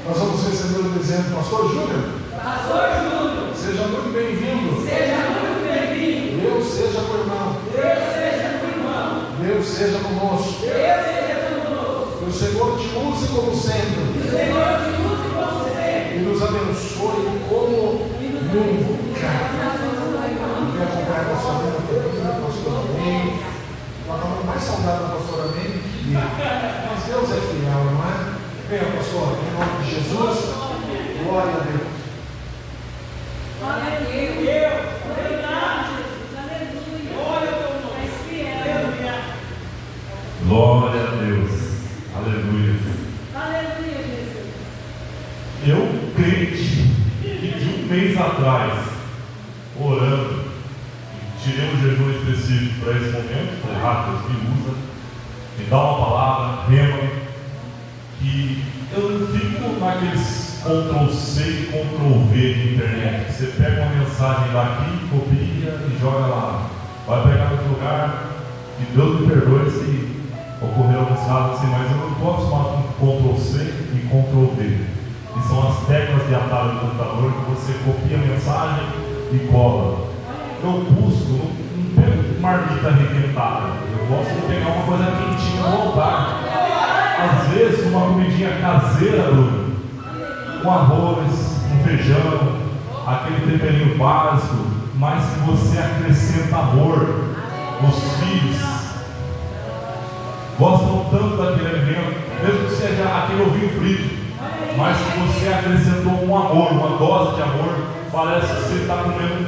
Nós vamos receber o dizendo, Pastor Júnior. Pastor Júnior. Seja muito bem-vindo. Seja muito bem-vindo. Deus seja com o irmão. Deus seja com o irmão. Deus seja conosco. Deus seja conosco. Que o Senhor te use como sempre. Que o Senhor te use como sempre. E nos abençoe como nunca. Quer acompanhar a nossa vida também, pastor Amém. Uma palavra mais saudável da pastora Amém. Mas Deus é fiel, não é? Venha, pastor, em nome de Jesus. Glória a Deus. Glória a Deus. Obrigado, Jesus. Aleluia. Glória a Deus. És fiel. Glória a Deus. Aleluia. Aleluia, Jesus. Eu, crente, que de um mês atrás, orando, tirei um jejum específico para esse momento, falei, Deus me usa, me dá uma palavra, rema, que eu não fico naqueles Ctrl+C e Ctrl+V de internet. Você pega uma mensagem daqui, copia e joga lá. Vai pegar no outro lugar, e Deus me perdoe se ocorreu alguns casos assim, mas eu não estou acostumado com Ctrl+C e Ctrl+V. Que são as teclas de atalho do computador que você copia a mensagem e cola. Eu busco, não pego marmita arrebentada. Eu gosto de pegar uma coisa quentinha no altar. Às vezes uma comidinha caseira, Bruno, um arroz, um feijão, aquele temperinho básico, mas que você acrescenta amor. Os filhos gostam tanto daquele alimento, mesmo que seja aquele ovinho frito, mas que você acrescentou um amor, uma dose de amor. Parece que você está comendo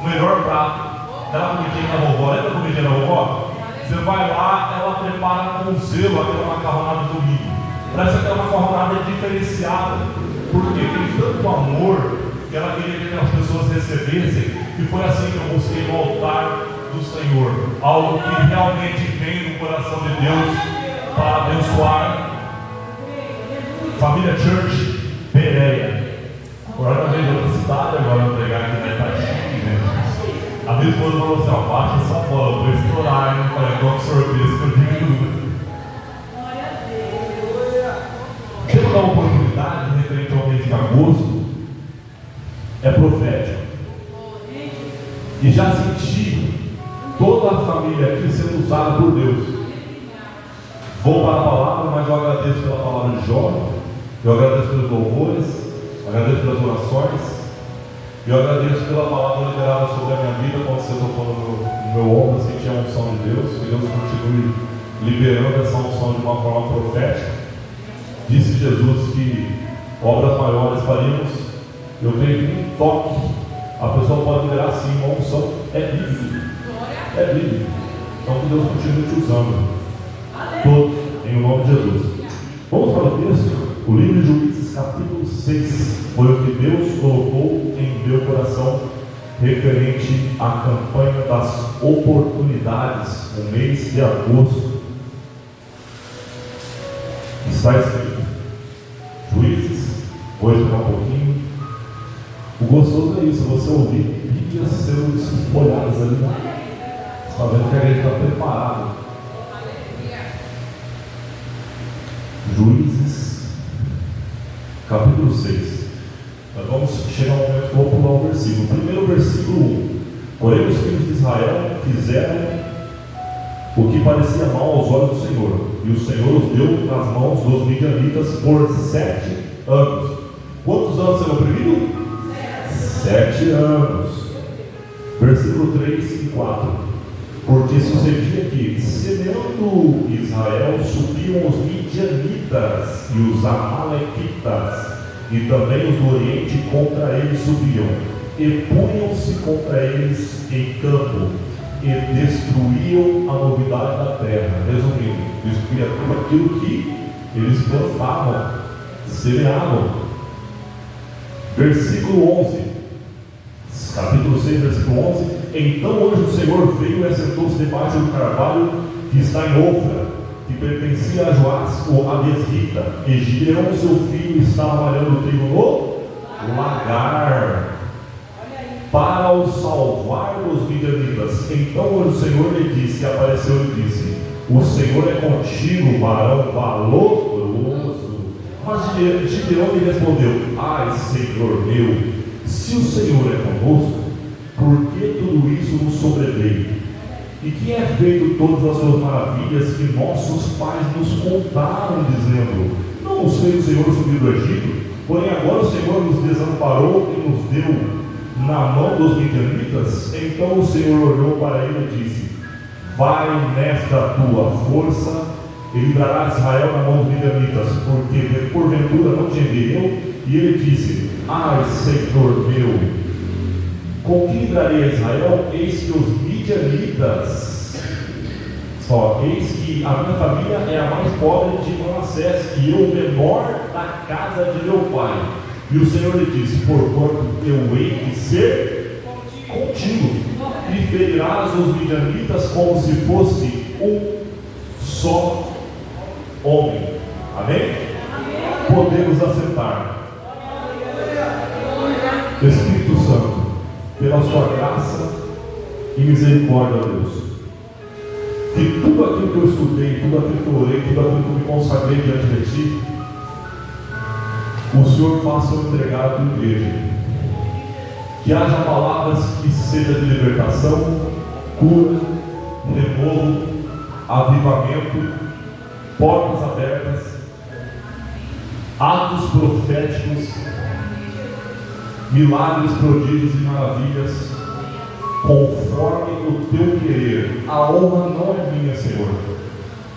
o melhor prato. Aquela comidinha da vovó, lembra a comidinha da vovó? Você vai lá, ela prepara com zelo aquela macarronada do domingo. Parece aquela macarronada diferenciada, porque tem tanto amor que ela queria que as pessoas recebessem, e foi assim que eu busquei no altar do Senhor, algo que realmente vem do coração de Deus para abençoar. Família Church, Pereira. Agora veio de outra cidade, agora vou pregar aqui na Itachique, né? A minha esposa falou assim, baixa essa bola, vou estourar, hein? Falei, qual sorvete que eu digo? Temos uma oportunidade referente ao mês de agosto, é profético. E já senti toda a família aqui sendo usada por Deus. Vou para a palavra, mas eu agradeço pela palavra de Jó, eu agradeço pelos louvores, agradeço pelas orações, e eu agradeço pela palavra liberada sobre a minha vida, quando você tocou no meu ombro, senti a unção de Deus, que Deus continue liberando essa unção de uma forma profética. Disse Jesus que obras maiores faríamos. Eu tenho um toque, a pessoa pode liberar sim, uma unção, é bíblico. É bíblico. Então que Deus continue te usando. Todos, em nome de Jesus. Vamos para o texto. O livro de Juízes, capítulo 6, foi o que Deus colocou em meu coração referente à campanha das oportunidades no mês de agosto. Está escrito, Juízes, vou esperar um pouquinho. O gostoso é isso, você ouvir Bíblias sendo espolhadas ali. Você está vendo que a gente está preparado. Juízes, capítulo 6. Nós vamos chegar ao momento que eu vou pular o versículo. Primeiro versículo 1. Porém os filhos de Israel fizeram o que parecia mal aos olhos do Senhor, e o Senhor os deu nas mãos dos midianitas por 7 anos. Quantos anos serão oprimidos? 7 anos. Versículo 3 e 4. Porque sucedia que, semeando Israel, subiam os midianitas e os amalequitas, e também os do Oriente contra eles subiam, e punham-se contra eles em campo, e destruíam a novidade da terra. Resumindo, destruía tudo aquilo que eles plantavam, semeavam. Versículo 11, capítulo 6, versículo 11. Então o anjo do Senhor veio e assentou-se debaixo do carvalho que está em Ofra, que pertencia a Joás, o Abiesrita, e Gideão, seu filho, estava malhando o trigo no lagar, para o salvar dos midianitas. Então o anjo do Senhor lhe disse, apareceu e disse: o Senhor é contigo, varão valoroso. Mas Gideão lhe respondeu: ai, Senhor meu, se o Senhor é conosco, por que tudo isso nos sobreveio? E quem é feito todas as suas maravilhas que nossos pais nos contaram, dizendo: não nos fez o Senhor subir do Egito? Porém agora o Senhor nos desamparou e nos deu na mão dos midianitas. Então o Senhor olhou para ele e disse: vai nesta tua força e livrarás Israel na mão dos midianitas, porque porventura não te enviei eu? E ele disse: ai, Senhor meu, com que livrarei a Israel? Eis que os midianitas, eis que a minha família é a mais pobre de Manassés, e eu o menor da casa de meu pai. E o Senhor lhe disse: porquanto eu hei de ser contigo, e ferirás os midianitas como se fosse um só homem. Amém? Podemos assentar. Espírito Santo, pela sua graça e misericórdia, Deus, que tudo aquilo que eu estudei, tudo aquilo que eu orei, tudo aquilo que eu me consagrei diante de Ti, o Senhor faça eu entregar a Tua igreja. Que haja palavras que sejam de libertação, cura, renovo, avivamento, portas abertas, atos proféticos, milagres, prodígios e maravilhas, conforme o Teu querer. A honra não é minha, Senhor,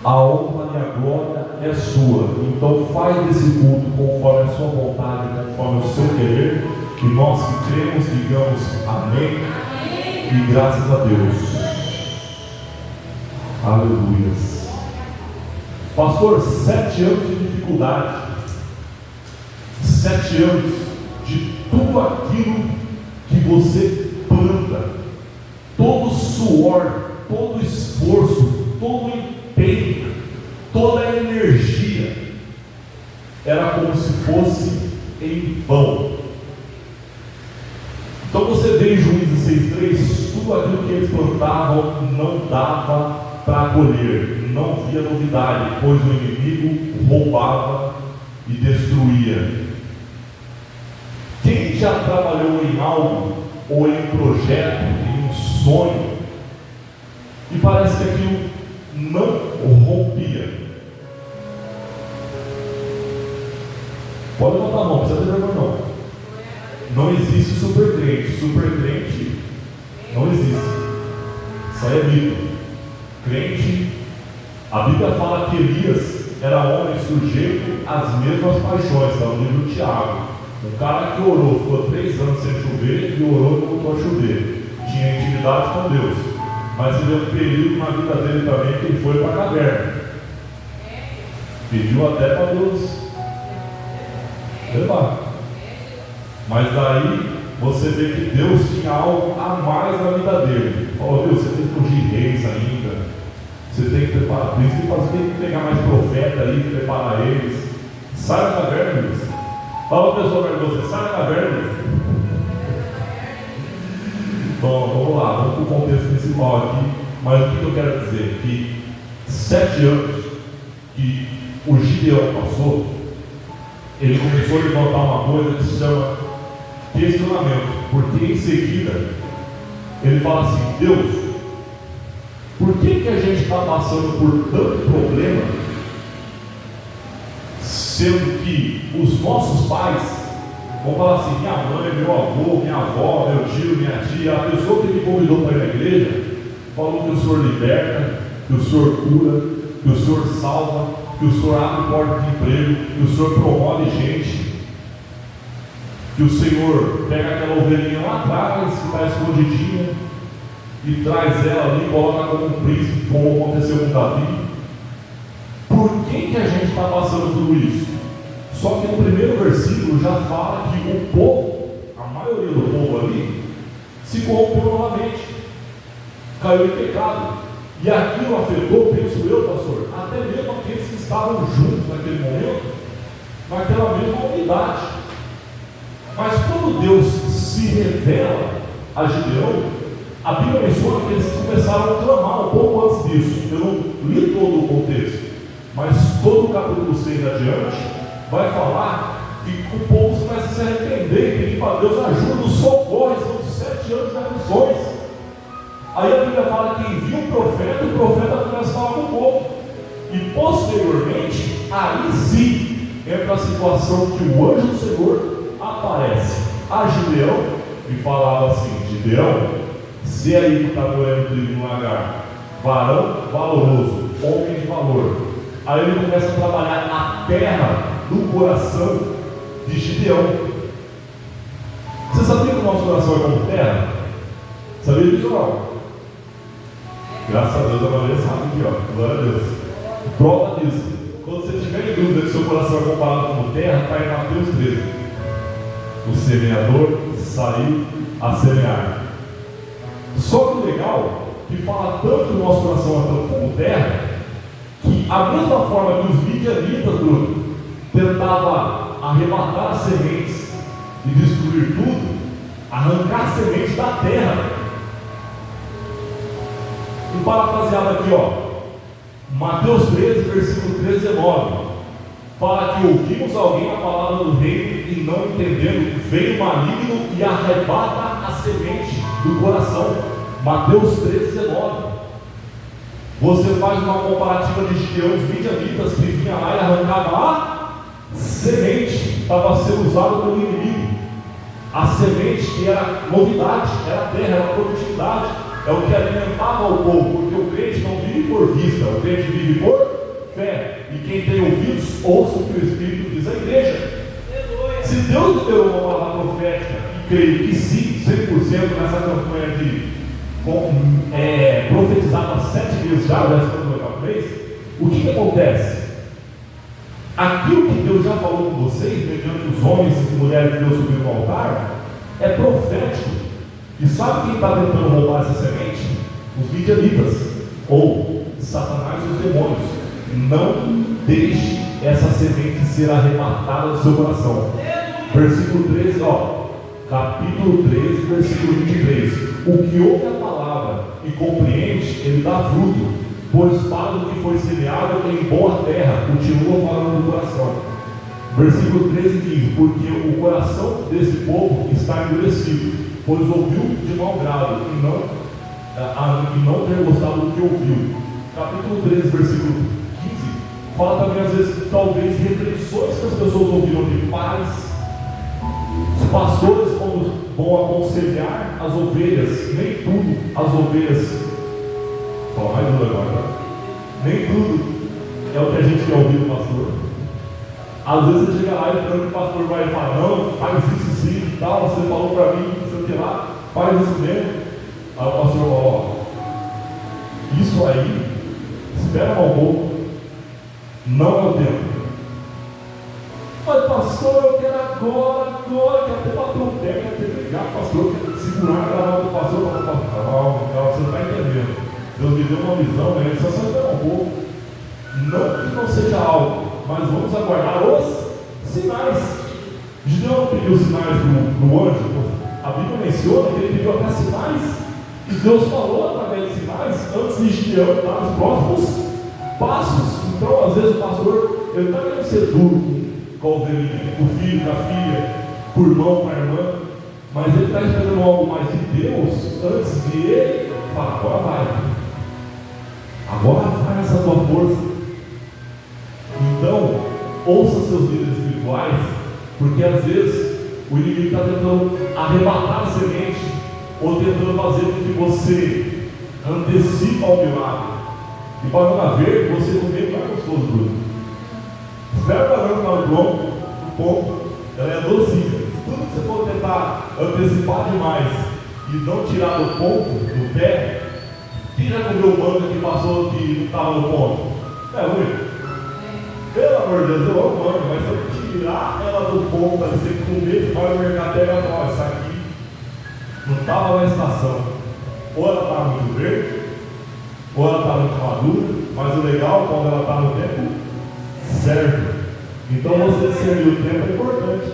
a honra e a glória é Sua. Então faz desse culto conforme a Sua vontade, conforme o Seu querer, que nós que cremos digamos amém e graças a Deus. Aleluia. Pastor, 7 anos de dificuldade, 7 anos de tudo aquilo que você planta, todo suor, todo esforço, todo empenho, toda a energia, era como se fosse em vão. Então você vê em Juízes 6,3, tudo aquilo que eles plantavam não dava para colher, não via novidade, pois o inimigo roubava e destruía. Quem já trabalhou em algo, ou em um projeto, em um sonho, e parece que aquilo não rompia? Pode levantar a mão, precisa ter vergonha não. Não existe supercrente. Supercrente não existe. Isso aí é mito. Crente, a Bíblia fala que Elias era homem sujeito às mesmas paixões, está no livro de Tiago. Um cara que orou, ficou 3 anos sem chover e orou e voltou a chover. Tinha intimidade com Deus, mas teve um período na vida dele também que ele foi para a caverna. Pediu até para Deus levar. Mas daí você vê que Deus tinha algo a mais na vida dele. Falou: Deus, você tem que ungir reis ainda, você tem que preparar príncipes, tem que pegar mais profeta aí e preparar eles. Sai da caverna, Deus. Fala para a pessoa perto de você: sai da caverna, Deus. Bom, vamos lá, vamos para o contexto principal aqui. Mas o que eu quero dizer? Que 7 anos que o Gideão passou, ele começou a levantar uma coisa que se chama questionamento, porque em seguida ele fala assim: Deus, por que a gente está passando por tanto problema, sendo que os nossos pais, vamos falar assim, minha mãe, meu avô, minha avó, meu tio, minha tia, a pessoa que me convidou para ir na igreja, falou que o Senhor liberta, que o Senhor cura, que o Senhor salva, que o Senhor abre porta de emprego, que o Senhor promove gente, que o Senhor pega aquela ovelhinha lá atrás, que está escondidinha, e traz ela ali, coloca como um príncipe, como aconteceu com Davi. Por que a gente está passando tudo isso? Só que no primeiro versículo já fala que o povo, a maioria do povo ali, se corrompeu novamente, caiu em pecado. E aquilo afetou, penso eu, pastor, até mesmo aqueles que estavam juntos naquele momento, naquela mesma unidade. Mas quando Deus se revela a Gideão, a Bíblia menciona que eles começaram a clamar um pouco antes disso. Eu não li todo o contexto, mas todo o capítulo 6 adiante, vai falar que o povo começa a se arrepender e pedir para Deus ajuda, o socorro, são 7 anos de aflições. Aí a Bíblia fala que envia um profeta e o profeta começa a falar com o povo. E posteriormente, aí sim, entra a situação que o anjo do Senhor aparece a Gideão e falava assim: Gideão, se aí que está morando trigo no lagar, varão valoroso, homem de valor. Aí ele começa a trabalhar a terra do coração de Gideão. Você sabia que o nosso coração é como terra? Sabia disso ou não? Graças a Deus a Maria sabe aqui, ó. Glória a Deus. Prova disso. Quando você tiver em dúvida que seu coração é comparado como terra, está em Mateus 13. O semeador saiu a semear. Só que o legal, que fala tanto que o nosso coração é tanto como terra, que a mesma forma que os midianitas, Bruno, tentavam arrebatar as sementes e destruir tudo, arrancar as sementes da terra. E parafraseado aqui, ó, Mateus 13, versículo 13 e 19, fala que ouvimos alguém a palavra do reino e não entendendo, veio o maligno e arrebata a semente do coração. Mateus 13, 19. Você faz uma comparativa de Gideão, os midianitas que vinha lá e arrancava a semente, estava sendo usado pelo inimigo. A semente que era novidade, era terra, era produtividade, é o que alimentava o povo, porque o crente não vive por vista, o crente vive por fé. E quem tem ouvidos, ouça o que o Espírito diz à igreja. Se Deus liberou uma palavra profética, e creio que sim, 100% nessa campanha de profetizado há 7 vezes já estamos no 4 mês, o que acontece? Aquilo que Deus já falou com vocês, mediante os homens e mulheres que Deus subiu no altar, é profético. E sabe quem está tentando roubar essa semente? Os midianitas, ou Satanás e os demônios. Não deixe essa semente ser arrebatada do seu coração. Versículo 13, ó, capítulo 13, versículo 23. O que ouve a palavra e compreende, ele dá fruto, pois para o que foi semeado em boa terra, continua falando do coração. Versículo 13 diz: porque o coração desse povo está endurecido, pois ouviu de mau grado e não ter gostado do que ouviu. Capítulo 13, versículo 15, fala também às vezes, talvez, reflexões que as pessoas ouviram de pais. Os pastores, quando vão aconselhar as ovelhas, nem tudo as ovelhas, fala mais duro agora, tá? Nem tudo é o que a gente quer ouvir do pastor. Às vezes você chega lá e o pastor vai falar: não, faz isso sim e tal, você falou para mim, não sei o que lá, faz isso mesmo. Aí o pastor fala: ó, isso aí, espera um pouco, não é o tempo. Mas pastor, eu quero agora, quero ter bater o pé, quero ter brigar, pastor, quero segurar a gravata do pastor, calma, você não está entendendo. Deus me deu uma visão, né? Só espera um pouco. Não que não seja algo, mas vamos aguardar os sinais. Gideão não pediu sinais no anjo. A Bíblia menciona que ele pediu até sinais, e Deus falou através de sinais antes de Gideão dar os próximos passos. Então, às vezes, o pastor, ele está querendo ser duro com o filho, com a filha, com o irmão, com a irmã, mas ele está esperando algo mais de Deus antes de ele falar: agora vai essa tua força. Então, ouça seus líderes espirituais, porque às vezes o inimigo está tentando arrebatar a semente, ou tentando fazer com que você antecipa o milagre. E para não haver, você comer mais gostoso, Bruno. Espera para não ficar no ponto, ela é docinha. Tudo que você for tentar antecipar demais e não tirar do ponto, do pé, quem já comeu manga que passou que não estava no ponto? É ruim. Pelo amor de Deus, eu amo manga, mas se eu tirar ela do ponto, você comer, você vai no mercado, pega e fala: essa aqui não estava na estação. Ou ela está muito verde, ou ela está muito madura, mas o legal, quando ela está no tempo certo. Então você discernir o tempo é importante.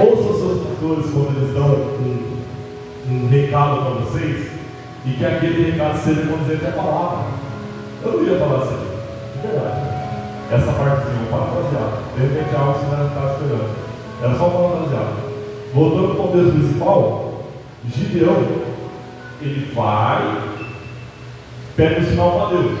Ouça os seus pastores quando eles dão um recado para vocês, e que aquele recado seja condizente à palavra. Eu não ia falar assim, de verdade. Essa partezinha, parafraseado. De repente é algo que você não está esperando. Era só parafraseado. Voltando ao contexto principal, Gideão, ele vai, pega o sinal para Deus.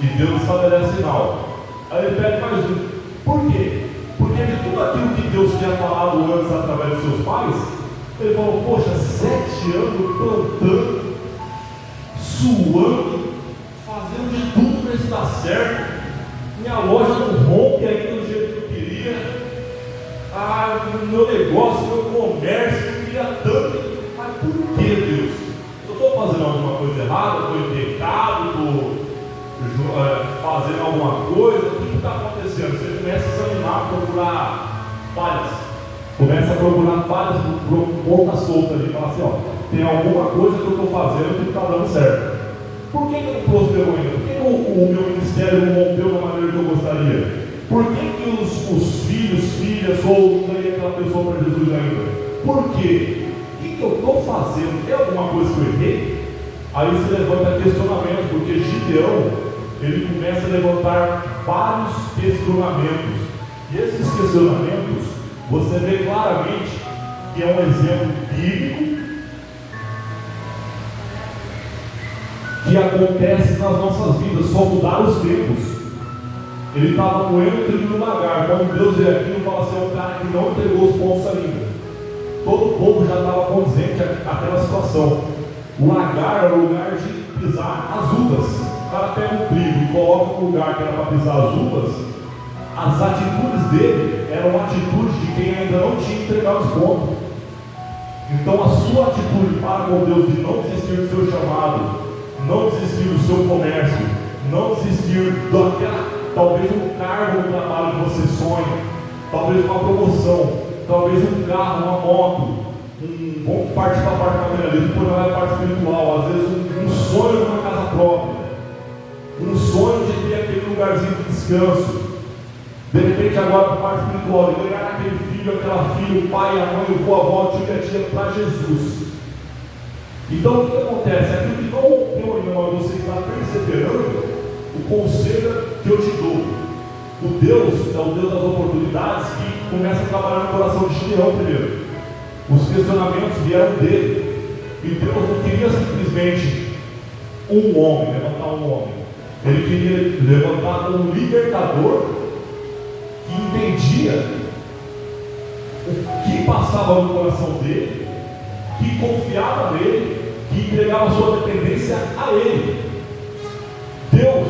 E Deus estabelece sinal. Aí ele pede mais um. Por quê? Porque de tudo aquilo que Deus tinha falado antes através dos seus pais, ele falou, poxa, 7 anos plantando, suando, fazendo de tudo para isso dar certo. Minha loja não rompe ainda do jeito que eu queria. Meu negócio, meu comércio, eu queria tanto. Mas por que, Deus? Eu estou fazendo alguma coisa errada? Estou em pecado? Estou fazendo alguma coisa? O que está acontecendo? Você começa a examinar, procurar falhas. Começa a procurar falhas por ponta solta ali. Fala assim, ó, tem alguma coisa que eu estou fazendo que não está dando certo. Por que eu não prosperou ainda? Por que o meu ministério não rompeu da maneira que eu gostaria? Por que os filhos, filhas, ou ganhei aquela pessoa para Jesus ainda? Por quê? O que eu estou fazendo? Tem alguma coisa que eu errei? Aí se levanta questionamentos, porque Gideão, ele começa a levantar vários questionamentos. E esses questionamentos, você vê claramente que é um exemplo bíblico que acontece nas nossas vidas, só mudar os tempos. Ele estava moendo trigo no lagar. Quando Deus veio aqui, ele fala assim: é um cara que não entregou os pontos ainda. Todo o povo já estava condizente àquela situação. O lagar era o lugar de pisar as uvas. O cara pega um trigo e coloca no lugar que era para pisar as uvas. As atitudes dele eram atitudes de quem ainda não tinha entregado os pontos. Então a sua atitude para com Deus de não desistir do seu chamado, não desistir do seu comércio, não desistir daquela, talvez um cargo no trabalho que você sonha, talvez uma promoção, talvez um carro, uma moto, vamos partir para a parte materialista, por não é a parte espiritual, às vezes um sonho de uma casa própria, um sonho de ter aquele lugarzinho de descanso, de repente agora para a parte espiritual, de ganhar aquele filho, aquela filha, o pai, a mãe, o vô, a avó, o tio e a tia para Jesus. Então o que acontece? Aquilo que não rompeu ainda, mas você está perseverando, o conselho que eu te dou. O Deus é o Deus das oportunidades que começa a trabalhar no coração de Gideão primeiro. Os questionamentos vieram dele. E Deus não queria simplesmente um homem, levantar um homem. Ele queria levantar um libertador que entendia o que passava no coração dele, que confiava nele, que entregava sua dependência a ele. Deus,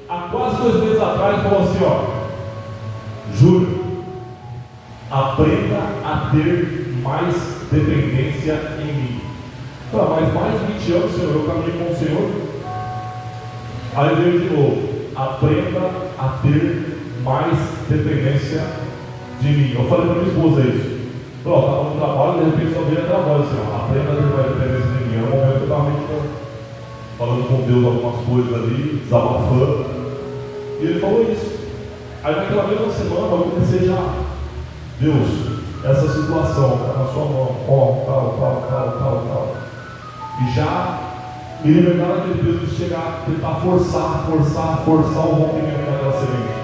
há quase 2 meses atrás, falou assim: ó, Júlio, aprenda a ter mais dependência em mim. Mas mais de 20 anos, Senhor, eu caminhei com o Senhor. Aí veio de novo: aprenda a ter mais dependência de mim. Eu falei para minha esposa isso. Pronto, estava no trabalho, de repente só veio a trabalho, Senhor, aprenda a ter mais dependência de mim. Era um momento que eu estava meditando, falando com Deus algumas coisas ali, desabafando. E ele falou isso. Aí naquela mesma semana eu comecei já: Deus, essa situação está na sua mão, tal. E já me libertar daquele peso de chegar, tentar forçar o rompimento daquela semente.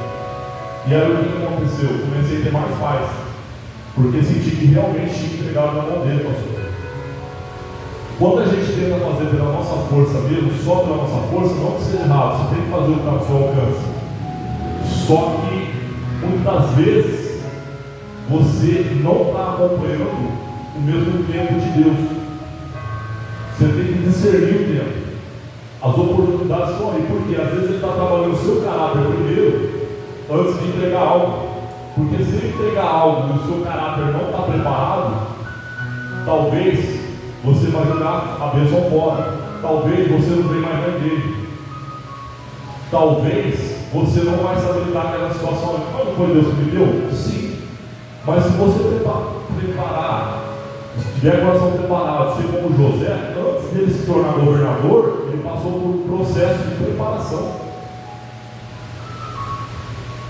E aí o que aconteceu? Eu comecei a ter mais paz, porque senti que realmente tinha entregado na mão dele, pastor. Quando a gente tenta fazer pela nossa força mesmo, só pela nossa força, não que seja errado, você tem que fazer o que está ao seu alcance. Só que, muitas vezes, você não está acompanhando o mesmo tempo de Deus. Você tem que discernir o tempo. As oportunidades estão aí, porque às vezes ele está trabalhando o seu caráter primeiro, antes de entregar algo. Porque se ele entregar algo e o seu caráter não está preparado, talvez você vai jogar a bênção fora. Talvez você não venha mais vender. Talvez você não vai saber lidar com aquela situação. Mas não foi Deus que me deu? Sim. Mas se você preparar, se tiver o coração preparado, ser como José, antes dele se tornar governador, ele passou por um processo de preparação.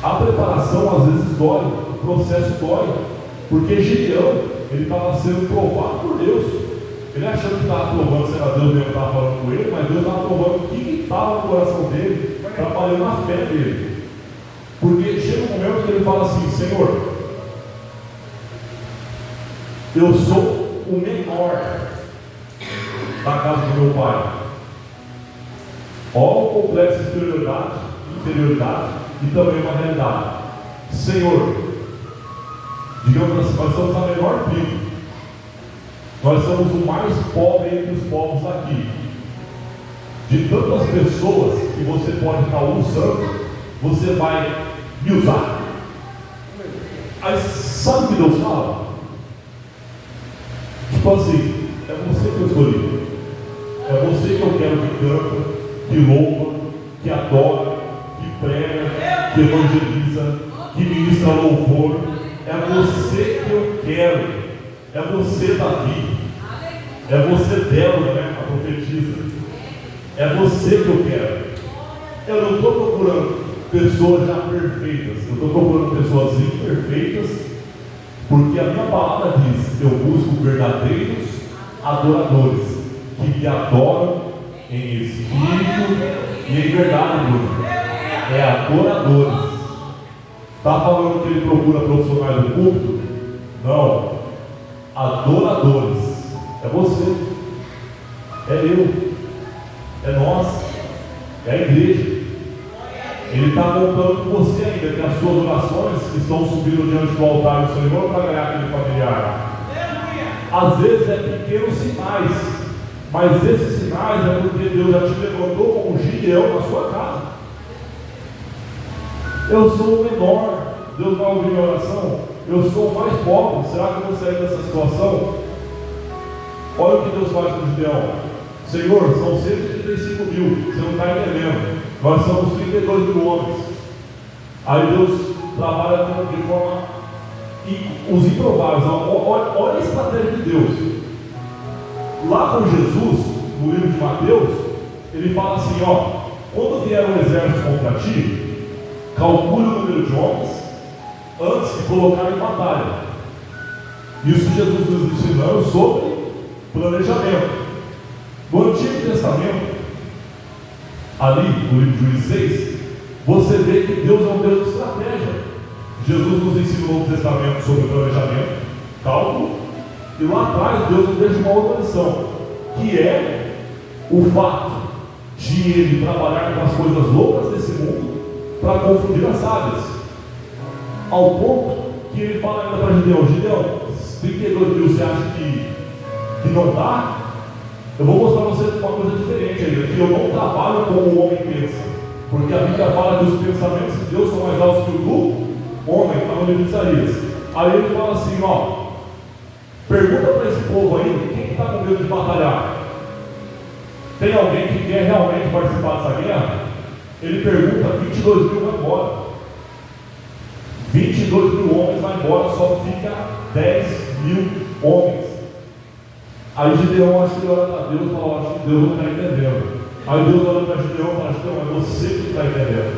A preparação às vezes dói, o processo dói, porque Gideão, ele estava sendo provado por Deus. Ele achando que estava provando, se era Deus mesmo que estava falando com ele, mas Deus estava provando o que estava no coração dele, trabalhando na fé dele. Porque chega um momento que ele fala assim: Senhor, eu sou o menor da casa do meu pai. Ó, o complexo de inferioridade e também uma realidade. Senhor, digamos assim, nós somos a menor tribo, nós somos o mais pobre entre os povos aqui. De tantas pessoas que você pode estar usando, você vai me usar? Aí sabe o que Deus fala? Tipo assim, é você que eu escolhi, é você que eu quero que canta, que louva, que adora, que prega, que evangeliza, que ministra louvor. É você que eu quero, é você, Davi, é você, Débora, né, a profetisa, é você que eu quero. Eu não estou procurando pessoas já perfeitas, eu estou procurando pessoas imperfeitas, porque a minha palavra diz: eu busco verdadeiros adoradores, que me adoram em espírito e em verdade, Bruno. É adoradores. Está falando que ele procura profissionais do culto? Não. Adoradores. É você, é eu, é nós, é a igreja. Ele está contando com você ainda, que as suas orações estão subindo diante do altar do Senhor para ganhar aquele familiar. Às vezes é pequenos sinais, mas esses sinais é porque Deus já te levantou como Gideão na sua casa. Eu sou o menor, Deus vai ouvir minha oração. Eu sou o mais pobre, será que eu vou sair dessa situação? Olha o que Deus faz com Gideão. Senhor, são 135 mil, você não está entendendo. Nós somos 32 mil homens. Aí Deus trabalha de forma, os improváveis. Olha a estratégia de Deus. Lá com Jesus, no livro de Mateus, ele fala assim: ó, quando vier um exército contra ti, calcule o número de homens antes de colocar em batalha. Isso Jesus nos ensinando sobre planejamento. No Antigo Testamento, ali no livro de Juízes 6, você vê que Deus é um Deus de estratégia. Jesus nos ensina no Novo Testamento sobre planejamento, cálculo, e lá atrás Deus nos deixa uma outra lição, que é o fato de Ele trabalhar com as coisas loucas desse mundo para confundir as sábias, ao ponto que Ele fala ainda para Gideão: Gideão, 32 mil você acha que não dá? Eu vou mostrar para você uma coisa diferente ainda, que eu não trabalho como o homem pensa, porque a Bíblia fala que os pensamentos de Deus são mais altos que o do homem, está no livro de Isaías. Aí ele fala assim: ó, pergunta para esse povo aí, quem está com medo de batalhar? Tem alguém que quer realmente participar dessa guerra? Ele pergunta: 22 mil vai embora, 22 mil homens vai embora, só fica 10 mil homens. Aí Gideão, acho que ele olha para Deus e fala: acho que Deus não está entendendo. Aí Deus olha para Gideão e fala: Gideão, é você que está entendendo.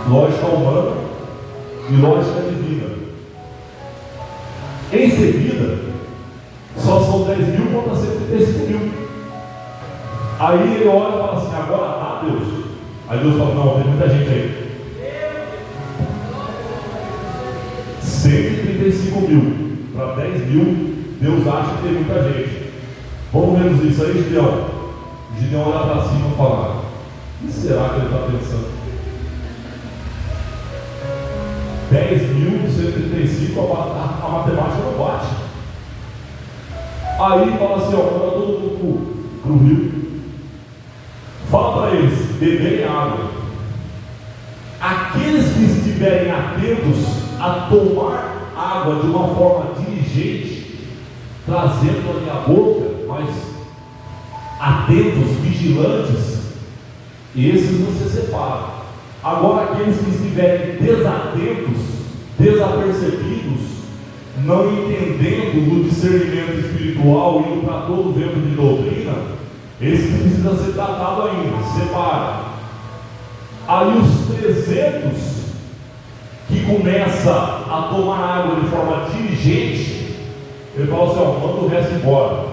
Lógica humana e lógica divina. Em seguida, só são 10 mil contra 135 mil. Aí ele olha e fala assim: agora dá, Deus. Aí Deus fala: não, tem muita gente aí. 135 mil para 10 mil, Deus acha que tem muita gente. Vamos ver isso aí, Gideão. Gideão olha para cima e fala: o que será que ele está pensando? 10.135, a matemática não bate. Aí fala assim: ó, manda todo mundo para o rio. Fala para eles beberem água. Aqueles que estiverem atentos a tomar água de uma forma diligente, trazendo a minha boca, mas atentos, vigilantes, esses você separa. Agora, aqueles que estiverem desatentos, desapercebidos, não entendendo do discernimento espiritual, indo para todo vento de doutrina, esses precisam ser tratados ainda, separa. Aí os 300 que começa a tomar água de forma diligente, ele fala assim: ó, manda o resto embora.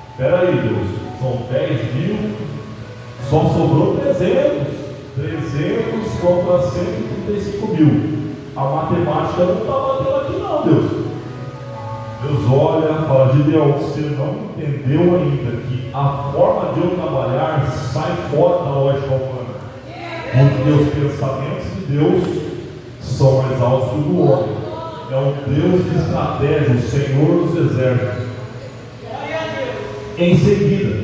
Espera aí, Deus, são 10 mil, só sobrou 300. 300 contra 135 mil. A matemática não está batendo aqui não, Deus. Deus olha e fala: Gideão, você não entendeu ainda que a forma de eu trabalhar sai fora da lógica humana. Porque os pensamentos de Deus são mais altos que o do homem. É um Deus de estratégia, o Senhor dos exércitos. Em seguida,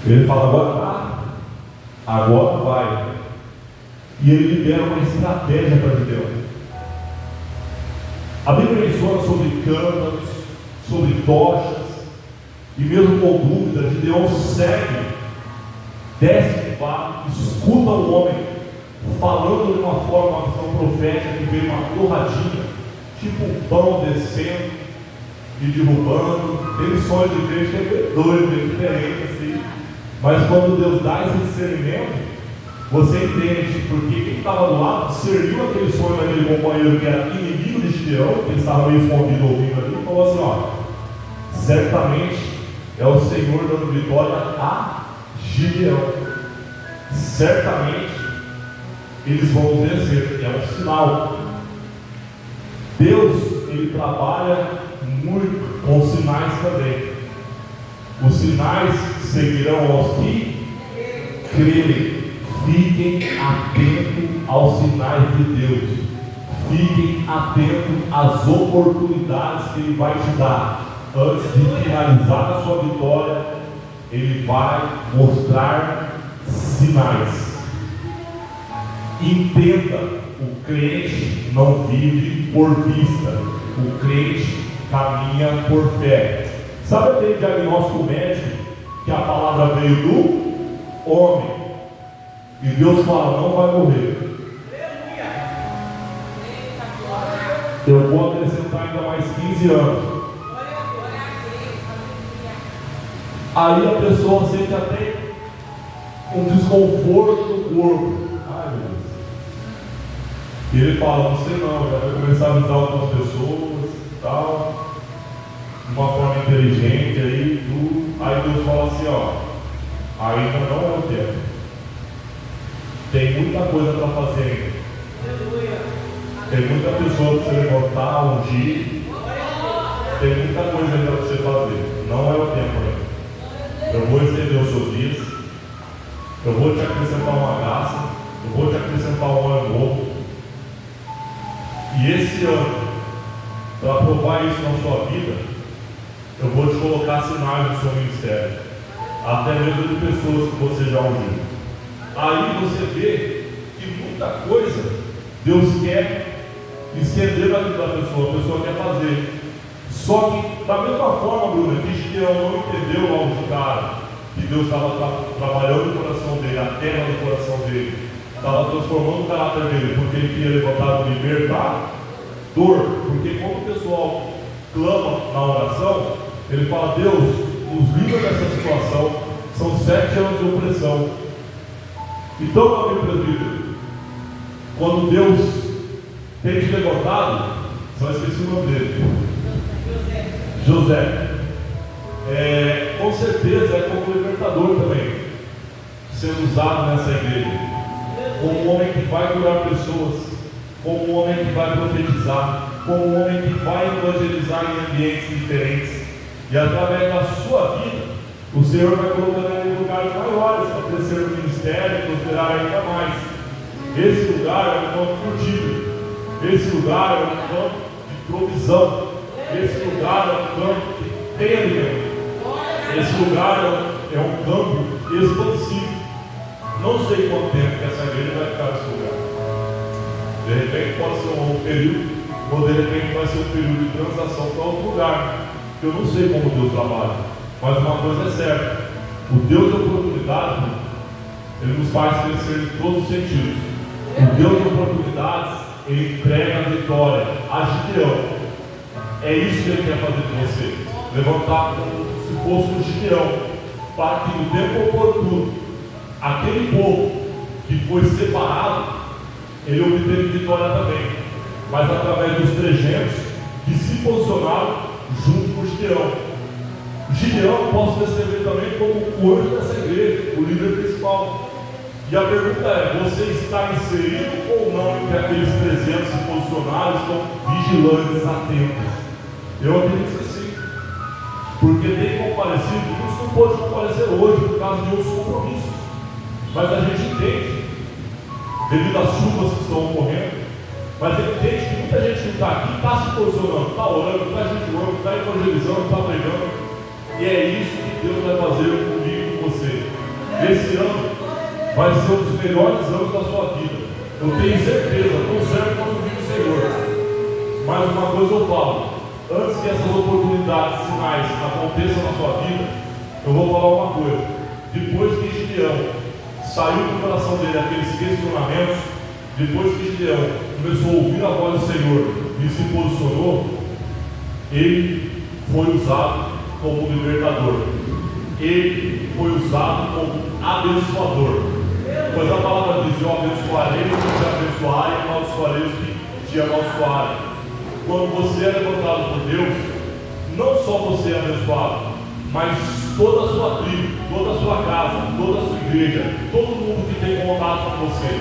ele fala: agora vai. E ele libera uma estratégia para Gideão. A Bíblia menciona sobre cântaros, sobre tochas, e mesmo com dúvida, Gideão segue, desce do barco, escuta o homem falando de uma forma, uma visão profética, que veio uma torradinha, tipo um pão descendo e derrubando. Tem sonhos de crente que é doido, bem diferente assim. Mas quando Deus dá esse discernimento, você entende porque quem estava do lado serviu aquele sonho daquele companheiro que era inimigo de Gideão, que ele estava meio escondido ouvindo ali, e falou assim: ó, certamente é o Senhor dando vitória a Gideão. Certamente eles vão vencer, é um sinal. Deus, ele trabalha muito com sinais também. Os sinais seguirão aos que crerem. Fiquem atentos aos sinais de Deus. Fiquem atentos às oportunidades que Ele vai te dar. Antes de finalizar a sua vitória, Ele vai mostrar sinais. Entenda, o crente não vive por vista. O crente caminha por fé. Sabe aquele diagnóstico médico que a palavra veio do homem? E Deus fala: não vai morrer. Eu vou acrescentar ainda mais 15 anos. Aí a pessoa sente até um desconforto no corpo. Ai, meu Deus. E ele fala: não sei não, já vai começar a avisar outras pessoas e tal, de uma forma inteligente aí, tudo. Aí Deus fala assim: ó, ainda não é o tempo. Tem muita coisa para fazer ainda. Tem muita pessoa para você levantar, ungir. Tem muita coisa ainda para você fazer. Não é o tempo ainda. Eu vou estender os seus dias. Eu vou te acrescentar uma graça. Eu vou te acrescentar um ano novo. E esse ano, para provar isso na sua vida, eu vou te colocar sinais no seu ministério. Até mesmo de pessoas que você já ungiu. Aí você vê que muita coisa Deus quer estender na vida da pessoa, a pessoa quer fazer. Só que, da mesma forma, Bruno, que Gideão não entendeu logo de cara que Deus estava trabalhando no coração dele, a terra no coração dele, estava transformando o caráter dele, porque ele queria levantar o libertador. Porque quando o pessoal clama na oração, ele fala: Deus, nos livra dessa situação, são 7 anos de opressão. Então, meu presbítero, quando Deus tem te levantado, só esqueci o nome dele, José, com certeza é como libertador também, sendo usado nessa igreja, como um homem que vai curar pessoas, como um homem que vai profetizar, como um homem que vai evangelizar em ambientes diferentes, e através da sua vida, o Senhor vai colocando em lugares maiores para crescer no ministério e prosperar ainda mais. Esse lugar é um campo frutífero. Esse lugar é um campo de provisão. Esse lugar é um campo que tem alimento. Esse lugar é um campo expansivo. Não sei quanto tempo que essa igreja vai ficar nesse lugar. De repente pode ser um longo período, ou de repente vai ser um período de transação para outro lugar. Eu não sei como Deus trabalha. Mas uma coisa é certa: o Deus de oportunidade, Ele nos faz crescer em todos os sentidos. O Deus de oportunidades, Ele entrega a vitória a Gideão. É isso que Ele quer fazer com você. Levantar como se fosse um Gideão, para que no tempo oportuno, aquele povo que foi separado, ele obteve vitória também. Mas através dos 300 que se posicionaram junto com Gideão. Gideão, posso descrever também como o anjo dessa igreja, o líder principal. E a pergunta é: você está inserido ou não entre aqueles 300 se posicionaram, estão vigilantes, atentos? Eu acredito que sim. Porque tem comparecido, muitos não pode comparecer hoje por causa de outros compromissos. Mas a gente entende, devido às chuvas que estão ocorrendo, mas ele entende que muita gente que está aqui está se posicionando, está orando, está jejuando, está evangelizando, está pregando. E é isso que Deus vai fazer comigo e com você. Esse ano vai ser um dos melhores anos da sua vida. Eu tenho certeza, estou certo quando vi o Senhor. Mas uma coisa eu falo: antes que essas oportunidades, sinais aconteçam na sua vida, eu vou falar uma coisa. Depois que Gideão saiu do coração dele aqueles questionamentos, depois que Gideão começou a ouvir a voz do Senhor e se posicionou, ele foi usado como libertador. Ele foi usado como abençoador. Pois a palavra diz: eu abençoarei os que te abençoarem, e amaldiçoarei os que te amaldiçoarem. Quando você é levantado por Deus, não só você é abençoado, mas toda a sua tribo, toda a sua casa, toda a sua igreja, todo mundo que tem contato com você.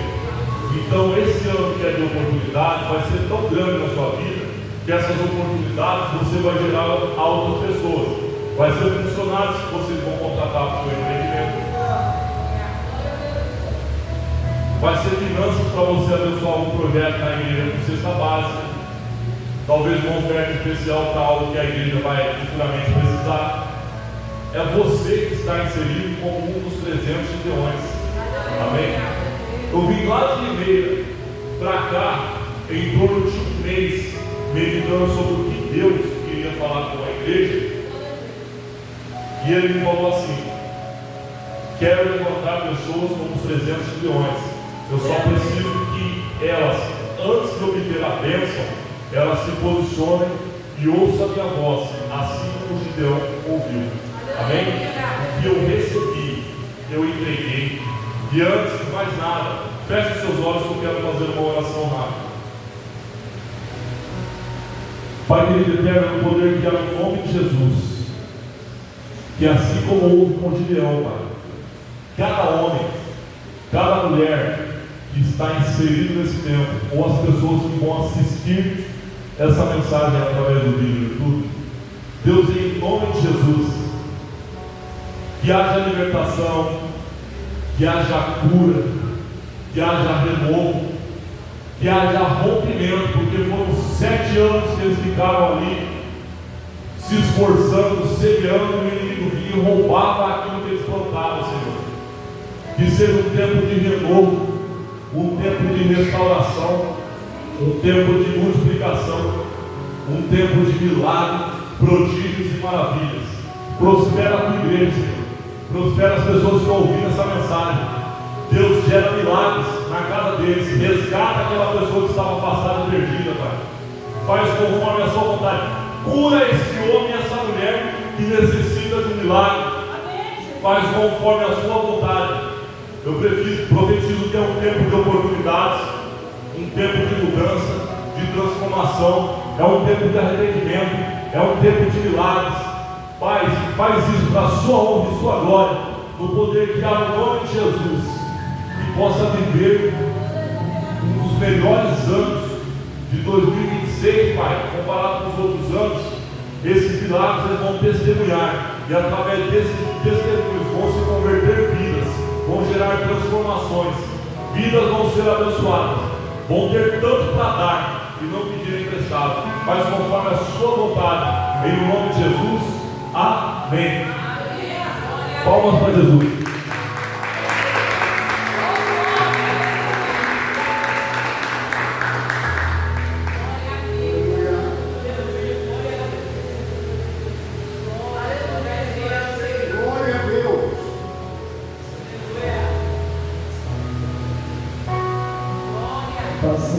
Então esse ano que é de oportunidade vai ser tão grande na sua vida, que essas oportunidades você vai gerar a outras pessoas. Vai ser funcionários que vocês vão contratar para o seu empreendimento. Vai ser finanças para você abençoar um projeto na igreja com cesta básica. Talvez uma oferta especial para algo que a igreja vai futuramente precisar. É você que está inserido como um dos 300 gideões. Amém? Eu vim lá de Limeira para cá em torno de um mês, meditando sobre o que Deus queria falar com a igreja. E ele me falou assim: quero levantar pessoas como os 300 gideões. Eu só preciso que elas, antes de obter a bênção, elas se posicionem e ouçam a minha voz, assim como o Gideão ouviu. Amém? E eu recebi, eu entreguei. E antes de mais nada, feche seus olhos que eu quero fazer uma oração rápida. Pai querido eterno, no poder que há no nome de Jesus, que assim como houve com Gideão, Pai, cada homem, cada mulher que está inserido nesse tempo, ou as pessoas que vão assistir essa mensagem através do vídeo do YouTube, Deus, em nome de Jesus, que haja libertação, que haja cura, que haja renovo, que haja rompimento, porque foram 7 anos que eles ficaram ali se esforçando, semeando, o inimigo vinha e roubava aquilo que eles plantavam, Senhor. Que seja um tempo de renovo, um tempo de restauração, um tempo de multiplicação, um tempo de milagres, prodígios e maravilhas. Prospera a tua igreja, Senhor. Prospera as pessoas que ouviram essa mensagem. Deus gera milagres na casa deles. Resgata aquela pessoa que estava afastada e perdida, Pai. Faz conforme a sua vontade. Cura esse homem e essa mulher que necessita de um milagre. Faz conforme a sua vontade. Eu profetizo que é um tempo de oportunidades, um tempo de mudança, de transformação, é um tempo de arrependimento, é um tempo de milagres. Pai, faz isso para a sua honra e sua glória, no poder que há no nome de Jesus, e possa viver um dos melhores anos de 2026, Pai, comparado com os outros anos. Esses milagres eles vão testemunhar, e através desses testemunhos vão se converter vidas, vão gerar transformações, vidas vão ser abençoadas, vão ter tanto para dar e não pedir emprestado, mas conforme a sua vontade, em nome de Jesus, amém. Palmas para Jesus.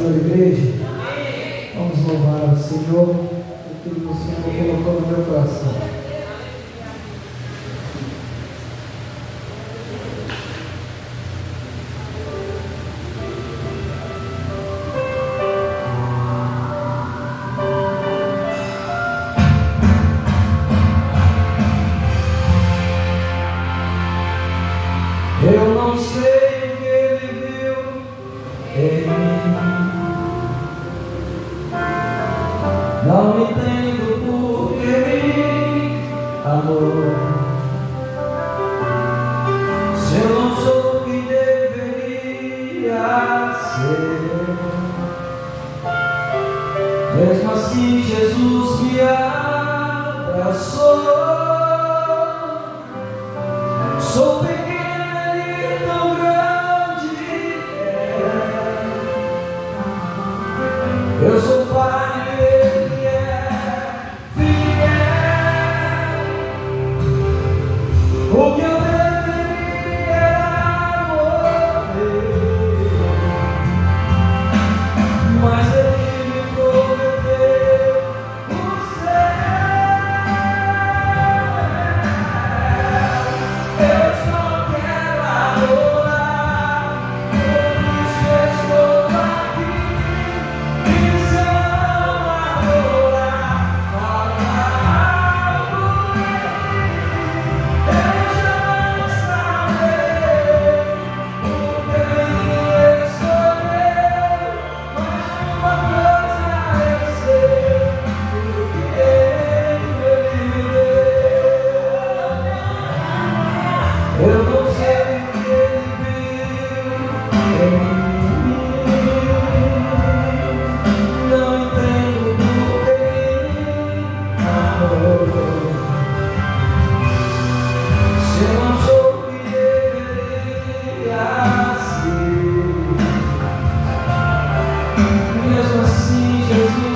Igreja, vamos louvar ao Senhor, porque o Senhor colocou no meu coração. Eu não sei o que Não entendo por que me amou. Se eu não sou o que deveria ser, mesmo assim Jesus me abraçou. Sou pequeno e tão grande é. Eu sou pai e ele é fiel. O que eu deveria morrer, mas ele me prometeu o céu. Eu só quero adorar, por isso estou aqui. E se eu não adorar, falar por ele, eu jamais saberei o que ele escolheu. Mas uma coisa eu sei, o que ele me deu. Eu não sei o que ele viu em mim, não entendo por que me amou. Se eu não sou o que deveria ser, mesmo assim Jesus